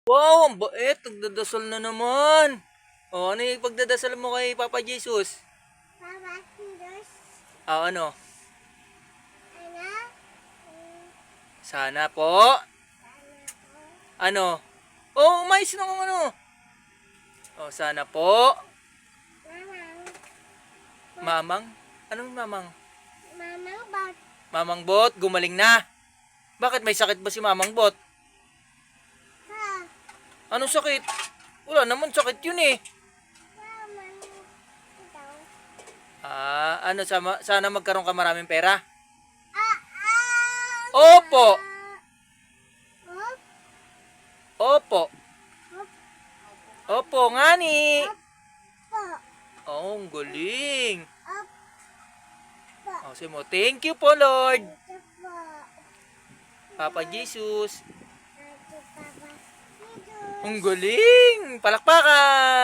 Wow, ang bait. Nagdadasal na naman. O, ano yung pagdadasal mo kay Papa Jesus? Papa Jesus, Ano? ano? Sana po. Sana po. Ano? Oh, mais na kung ano. Oh, sana po. Mamang, Mamang? Anong mamang? mamang bot. Mamang Bot, gumaling na. Bakit may sakit ba si Mamang Bot? Ha, Anong sakit? Wala naman sakit yun eh. mamang ito. Ano, sana magkaroon ka maraming pera? Ah, ah, Opo. Hop, Opo. hop, Opo, nga ni. po. Oh, ang galing. Hop, po. Oh, sige mo, thank you po Lord. Ito po. Papa Jesus. Ito, Papa Jesus. Ang galing. Palakpakan.